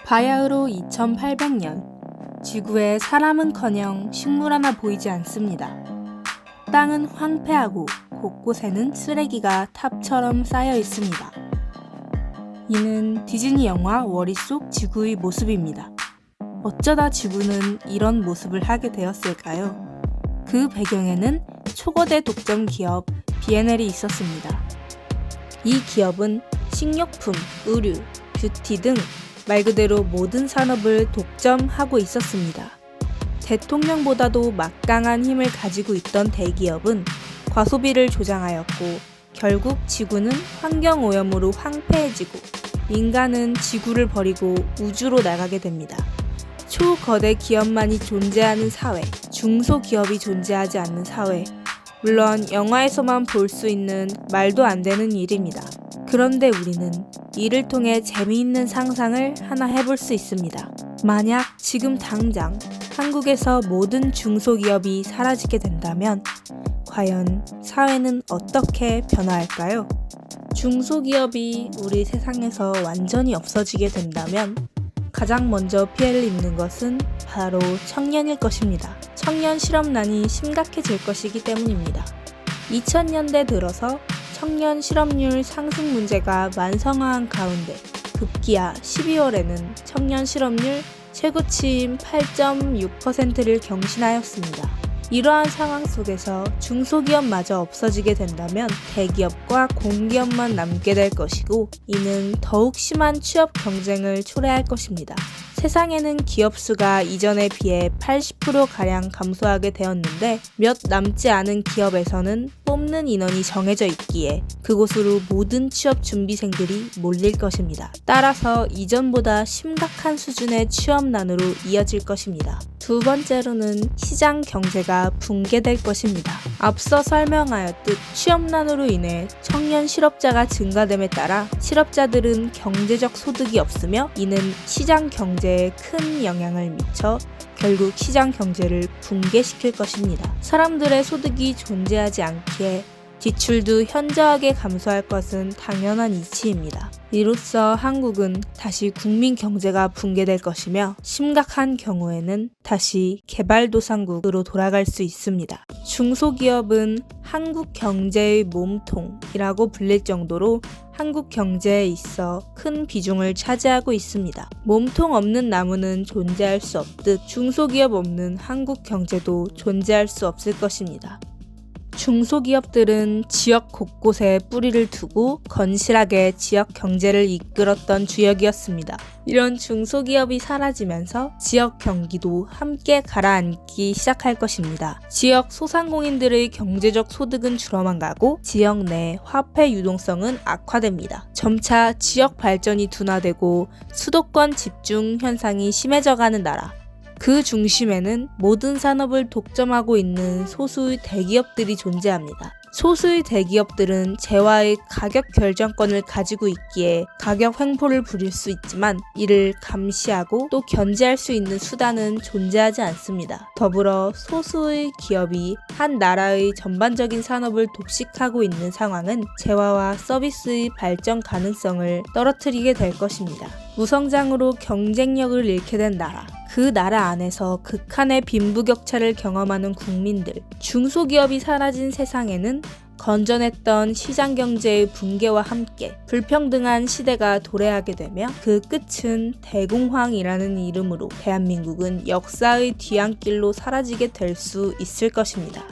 바야흐로 2800년, 지구에 사람은커녕 식물 하나 보이지 않습니다. 땅은 황폐하고 곳곳에는 쓰레기가 탑처럼 쌓여 있습니다. 이는 디즈니 영화 워리 속 지구의 모습입니다. 어쩌다 지구는 이런 모습을 하게 되었을까요? 그 배경에는 초거대 독점 기업 B&L이 있었습니다. 이 기업은 식료품, 의류, 뷰티 등 말 그대로 모든 산업을 독점하고 있었습니다. 대통령보다도 막강한 힘을 가지고 있던 대기업은 과소비를 조장하였고 결국 지구는 환경오염으로 황폐해지고 인간은 지구를 버리고 우주로 나가게 됩니다. 초거대 기업만이 존재하는 사회, 중소기업이 존재하지 않는 사회, 물론 영화에서만 볼 수 있는 말도 안 되는 일입니다. 그런데 우리는 이를 통해 재미있는 상상을 하나 해볼 수 있습니다. 만약 지금 당장 한국에서 모든 중소기업이 사라지게 된다면 과연 사회는 어떻게 변화할까요? 중소기업이 우리 세상에서 완전히 없어지게 된다면 가장 먼저 피해를 입는 것은 바로 청년일 것입니다. 청년 실업난이 심각해질 것이기 때문입니다. 2000년대 들어서 청년 실업률 상승 문제가 만성화한 가운데 급기야 12월에는 청년 실업률 최고치인 8.6%를 경신하였습니다. 이러한 상황 속에서 중소기업마저 없어지게 된다면 대기업과 공기업만 남게 될 것이고 이는 더욱 심한 취업 경쟁을 초래할 것입니다. 세상에는 기업 수가 이전에 비해 80%가량 감소하게 되었는데 몇 남지 않은 기업에서는 뽑는 인원이 정해져 있기에 그곳으로 모든 취업 준비생들이 몰릴 것입니다. 따라서 이전보다 심각한 수준의 취업난으로 이어질 것입니다. 두 번째로는 시장 경제가 붕괴될 것입니다. 앞서 설명하였듯 취업난으로 인해 청년 실업자가 증가됨에 따라 실업자들은 경제적 소득이 없으며 이는 시장 경제에 큰 영향을 미쳐 결국 시장 경제를 붕괴시킬 것입니다. 사람들의 소득이 존재하지 않기에 지출도 현저하게 감소할 것은 당연한 이치입니다. 이로써 한국은 다시 국민 경제가 붕괴될 것이며 심각한 경우에는 다시 개발도상국으로 돌아갈 수 있습니다. 중소기업은 한국 경제의 몸통이라고 불릴 정도로 한국 경제에 있어 큰 비중을 차지하고 있습니다. 몸통 없는 나무는 존재할 수 없듯 중소기업 없는 한국 경제도 존재할 수 없을 것입니다. 중소기업들은 지역 곳곳에 뿌리를 두고 건실하게 지역 경제를 이끌었던 주역이었습니다. 이런 중소기업이 사라지면서 지역 경기도 함께 가라앉기 시작할 것입니다. 지역 소상공인들의 경제적 소득은 줄어만 가고 지역 내 화폐 유동성은 악화됩니다. 점차 지역 발전이 둔화되고 수도권 집중 현상이 심해져가는 나라. 그 중심에는 모든 산업을 독점하고 있는 소수의 대기업들이 존재합니다. 소수의 대기업들은 재화의 가격 결정권을 가지고 있기에 가격 횡포를 부릴 수 있지만 이를 감시하고 또 견제할 수 있는 수단은 존재하지 않습니다. 더불어 소수의 기업이 한 나라의 전반적인 산업을 독식하고 있는 상황은 재화와 서비스의 발전 가능성을 떨어뜨리게 될 것입니다. 무성장으로 경쟁력을 잃게 된 나라, 그 나라 안에서 극한의 빈부격차를 경험하는 국민들, 중소기업이 사라진 세상에는 건전했던 시장경제의 붕괴와 함께 불평등한 시대가 도래하게 되며 그 끝은 대공황이라는 이름으로 대한민국은 역사의 뒤안길로 사라지게 될 수 있을 것입니다.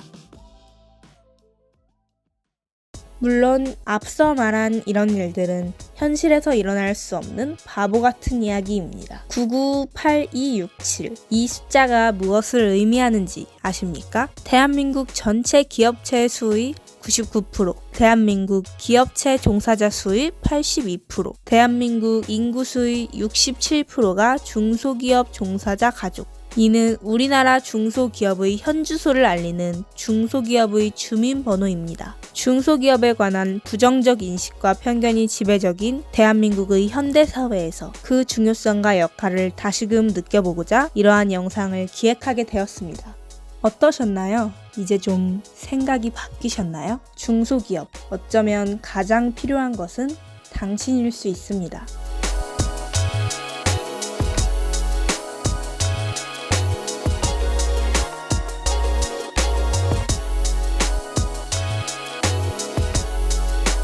물론 앞서 말한 이런 일들은 현실에서 일어날 수 없는 바보 같은 이야기입니다. 998267 이 숫자가 무엇을 의미하는지 아십니까? 대한민국 전체 기업체 수의 99%, 대한민국 기업체 종사자 수의 82%, 대한민국 인구 수의 67%가 중소기업 종사자 가족. 이는 우리나라 중소기업의 현주소를 알리는 중소기업의 주민번호입니다. 중소기업에 관한 부정적 인식과 편견이 지배적인 대한민국의 현대사회에서 그 중요성과 역할을 다시금 느껴보고자 이러한 영상을 기획하게 되었습니다. 어떠셨나요? 이제 좀 생각이 바뀌셨나요? 중소기업, 어쩌면 가장 필요한 것은 당신일 수 있습니다.